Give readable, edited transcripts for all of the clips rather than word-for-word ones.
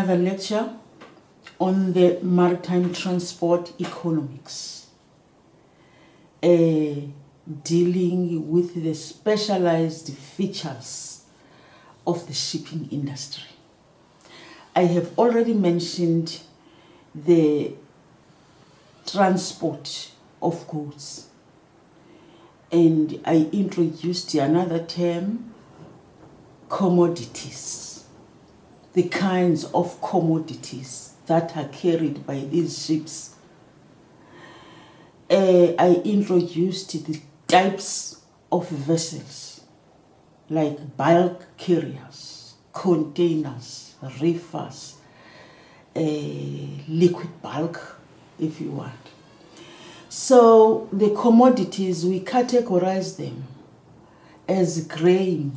another lecture on the maritime transport economics, dealing with the specialized features of the shipping industry. I have already mentioned the transport of goods, and I introduced another term, commodities, the kinds of commodities that are carried by these ships. I introduced the types of vessels, like bulk carriers, containers, reefers, liquid bulk, if you want. So the commodities, we categorize them as grain,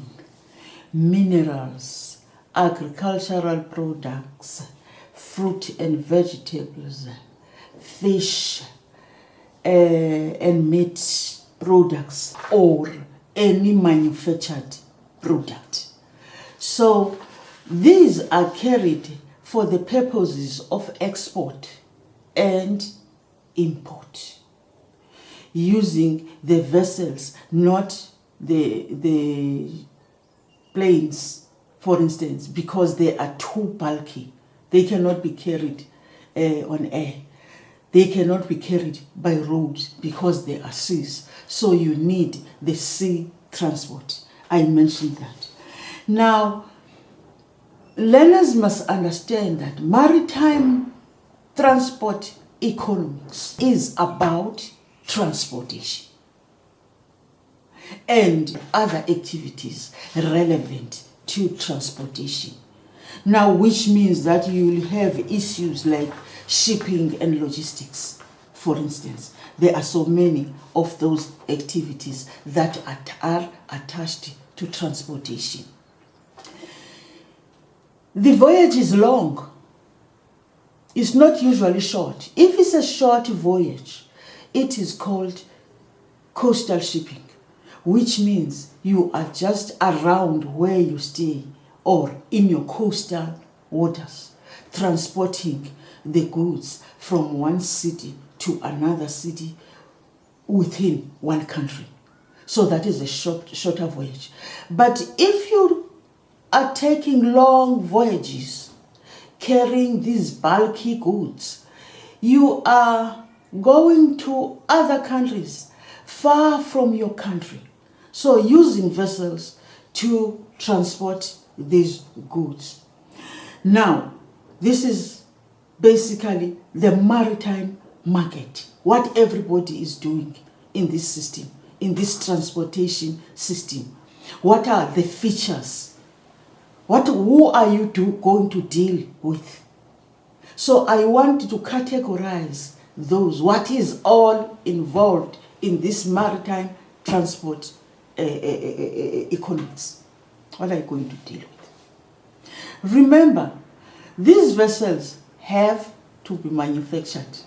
minerals, agricultural products, fruit and vegetables, fish, and meat products, or any manufactured product. So these are carried for the purposes of export and import, using the vessels, not the planes, for instance, because they are too bulky. They cannot be carried on air. They cannot be carried by road because they are seas. So you need the sea transport. I mentioned that. Now, learners must understand that maritime transport economics is about transportation and other activities relevant to transportation. Now, which means that you will have issues like shipping and logistics, for instance. There are so many of those activities that are attached to transportation. The voyage is long. It's not usually short. If it's a short voyage, it is called coastal shipping, which means you are just around where you stay or in your coastal waters, transporting the goods from one city to another city within one country. So that is a shorter voyage. But if you are taking long voyages, carrying these bulky goods, you are going to other countries far from your country. So using vessels to transport these goods. Now, this is basically the maritime market, what everybody is doing in this system, in this transportation system. What are the features? Who are you going to deal with? So I want to categorize those, what is all involved in this maritime transport economics. What are you going to deal with? Remember, these vessels have to be manufactured.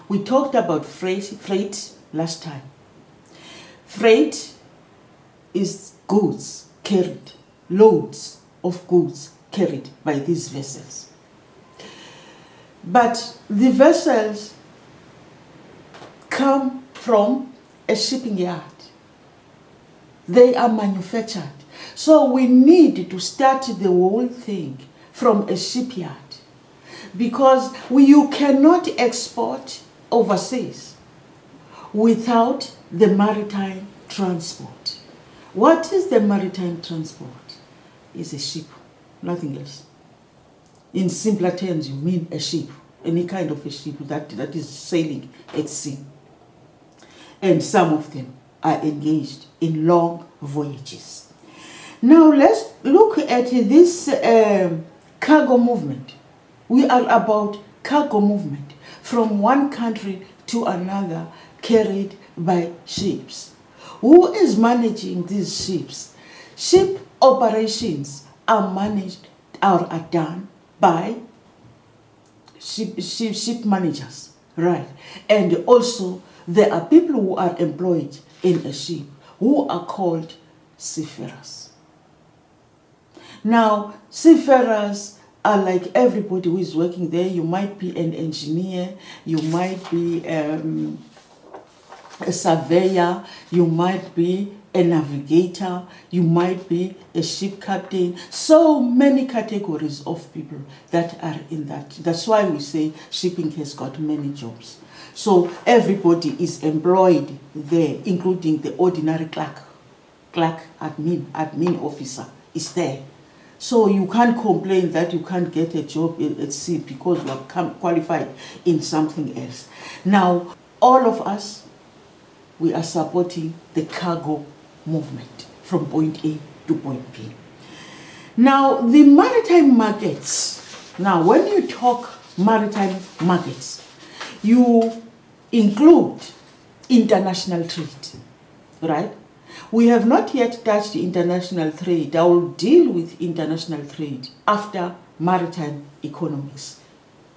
We talked about freight last time. Freight is goods carried, loads of goods carried by these vessels. But the vessels come from a shipping yard. They are manufactured. So we need to start the whole thing from a shipyard, because you cannot export overseas without the maritime transport. What is the maritime transport? It's a ship, nothing else. In simpler terms, you mean a ship, any kind of a ship that is sailing at sea. And some of them are engaged in long voyages. Now let's look at this cargo movement. We are about cargo movement from one country to another carried by ships. Who is managing these ships? Ship operations are managed or are done by ship managers, right? And also there are people who are employed in a ship who are called seafarers. Now, seafarers are like everybody who is working there. You might be an engineer, you might be a surveyor, you might be a navigator, you might be a ship captain. So many categories of people that are in that. That's why we say shipping has got many jobs. So everybody is employed there, including the ordinary clerk, admin officer is there. So you can't complain that you can't get a job at sea because you are qualified in something else. Now, all of us, we are supporting the cargo movement from point A to point B. Now, the maritime markets, now when you talk maritime markets, you include international trade, right? We have not yet touched international trade. I will deal with international trade after maritime economics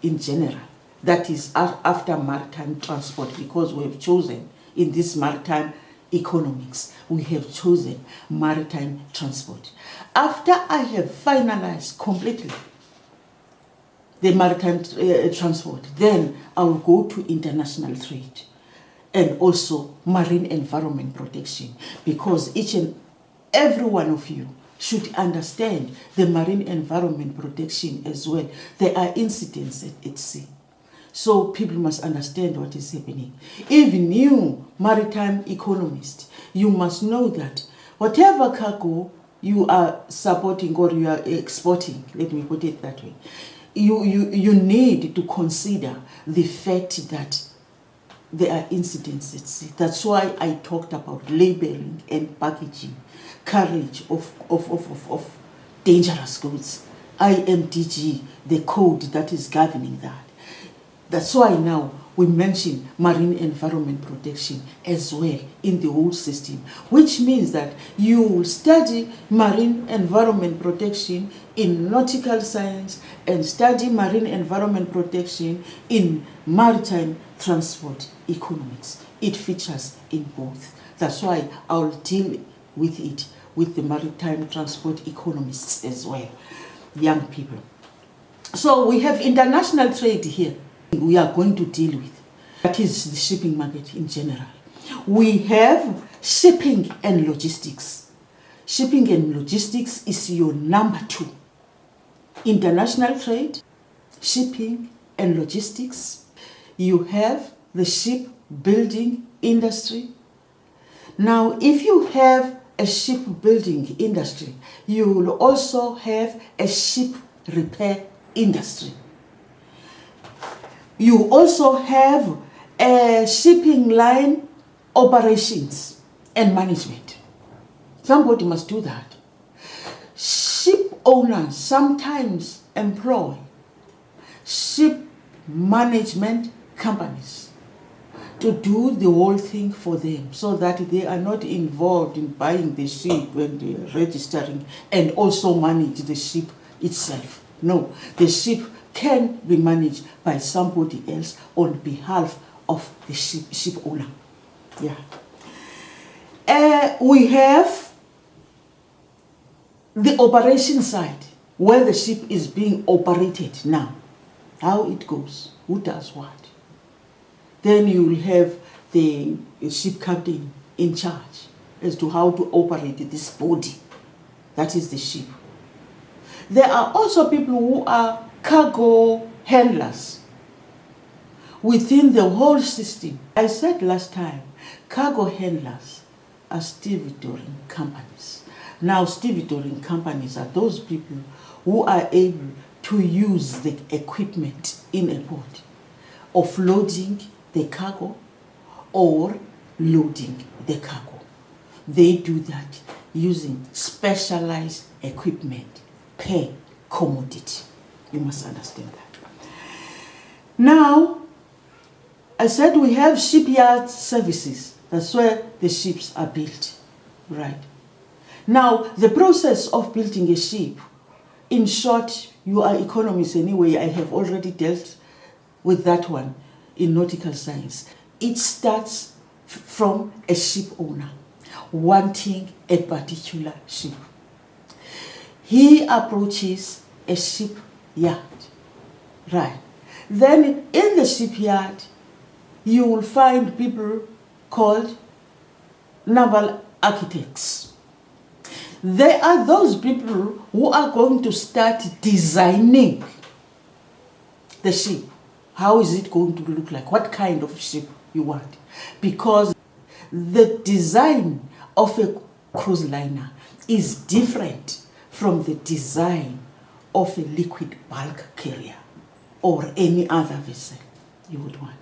in general. That is after maritime transport, because we have chosen in this maritime economics, we have chosen maritime transport. After I have finalized completely the maritime transport, then I will go to international trade and also marine environment protection, because each and every one of you should understand the marine environment protection as well. There are incidents at sea. So people must understand what is happening. Even you, maritime economist, you must know that whatever cargo you are supporting or you are exporting, let me put it that way, you need to consider the fact that there are incidents at sea. That's why I talked about labeling and packaging, carriage of dangerous goods, IMDG, the code that is governing that. That's why now we mention marine environment protection as well in the whole system, which means that you will study marine environment protection in nautical science and study marine environment protection in maritime transport economics. It features in both. That's why I'll deal with it with the maritime transport economists as well, young people. So we have international trade here we are going to deal with. That is the shipping market in general. We have shipping and logistics. Shipping and logistics is your number 2. International trade, shipping and logistics. You have the shipbuilding industry. Now, if you have a shipbuilding industry, you will also have a ship repair industry. You also have a shipping line operations and management. Somebody must do that. Ship owners sometimes employ ship management companies to do the whole thing for them, so that they are not involved in buying the ship and registering and also manage the ship itself. No, the ship can be managed by somebody else on behalf of the ship owner. Yeah. We have the operation side, where the ship is being operated now. How it goes, who does what. Then you will have the ship captain in charge as to how to operate this body. That is the ship. There are also people who are cargo handlers within the whole system. I said last time, cargo handlers are stevedoring companies. Now, stevedoring companies are those people who are able to use the equipment in a port, offloading the cargo or loading the cargo. They do that using specialized equipment per commodity. You must understand that. Now, I said we have shipyard services. That's where the ships are built, right? Now, the process of building a ship, in short, you are economists anyway. I have already dealt with that one in nautical science. It starts from a ship owner wanting a particular ship. he approaches a shipyard. Right. Then in the shipyard, you will find people called naval architects. They are those people who are going to start designing the ship. How is it going to look like? What kind of ship you want? Because the design of a cruise liner is different from the design of a liquid bulk carrier or any other vessel you would want.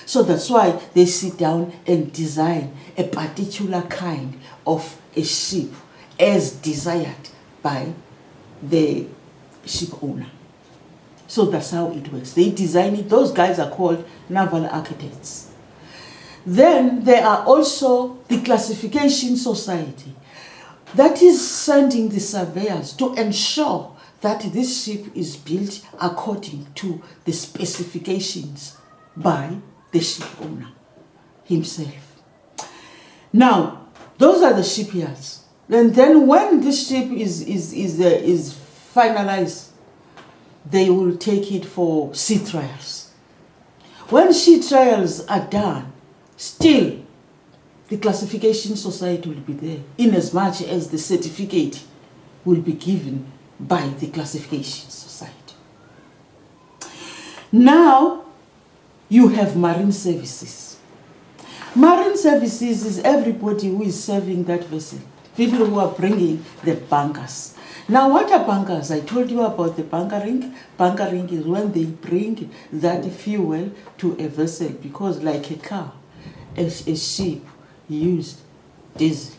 So that's why they sit down and design a particular kind of a ship as desired by the ship owner. So that's how it works. They design it. Those guys are called naval architects. Then there are also the classification society that is sending the surveyors to ensure that this ship is built according to the specifications by the ship owner himself. Now, those are the shipyards. And then when this ship is finalized, they will take it for sea trials. When sea trials are done, still the classification society will be there, in as much as the certificate will be given by the classification society. Now, you have marine services. Marine services is everybody who is serving that vessel. People who are bringing the bunkers. Now, what are bunkers? I told you about the bunkering. Bunkering is when they bring that fuel to a vessel, because like a car, a ship used diesel.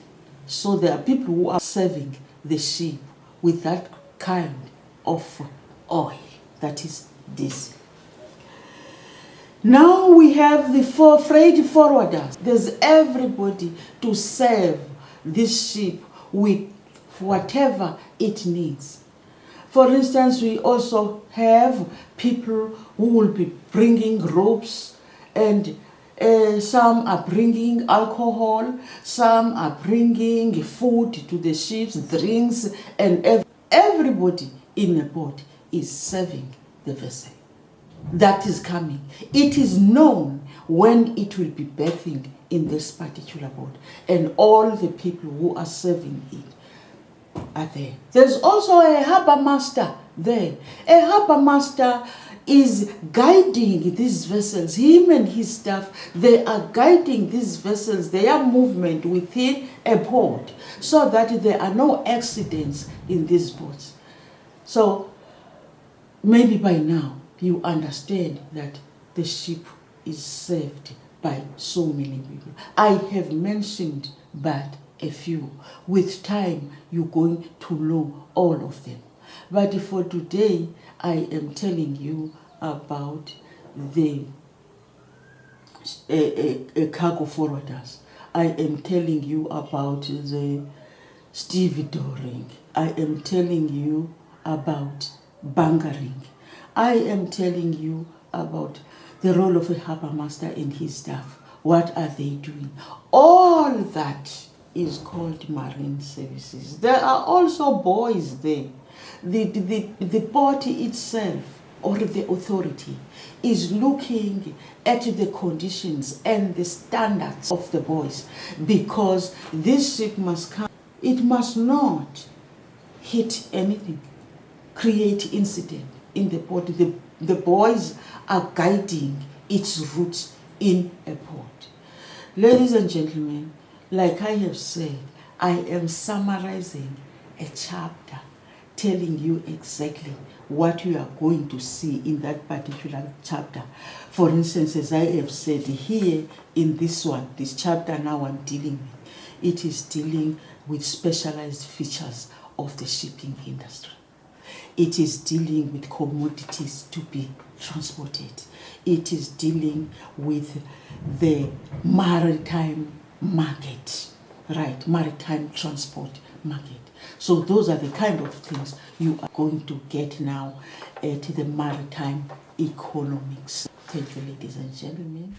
So there are people who are serving the ship with that kind of oil, that is diesel. Now we have the freight forwarders. There's everybody to serve this ship with whatever it needs. For instance, we also have people who will be bringing ropes, and some are bringing alcohol, some are bringing food to the ships, drinks, and everybody in a boat is serving the vessel that is coming. It is known when it will be berthing in this particular boat, and all the people who are serving it are there. There's also a harbor master there. A harbor master is guiding these vessels. Him and his staff, they are guiding these vessels, their movement within a port, so that there are no accidents in these boats. So maybe by now you understand that the ship is served by so many people. I have mentioned but a few. With time, you're going to know all of them. But for today, I am telling you about the cargo forwarders. I am telling you about the stevedoring. I am telling you about bunkering. I am telling you about the role of a harbor master and his staff. What are they doing? All that is called marine services. There are also boys there. The body itself, or the authority, is looking at the conditions and the standards of the boys, because this ship must come. It must not hit anything, create incident in the port. The boys are guiding its route in a port. Ladies and gentlemen, like I have said, I am summarizing a chapter telling you exactly what you are going to see in that particular chapter. For instance, as I have said here in this one, this chapter now I'm dealing with, it is dealing with specialized features of the shipping industry. It is dealing with commodities to be transported. It is dealing with the maritime market, right? Maritime transport market. So those are the kind of things you are going to get now at the maritime economics. Thank you, ladies and gentlemen.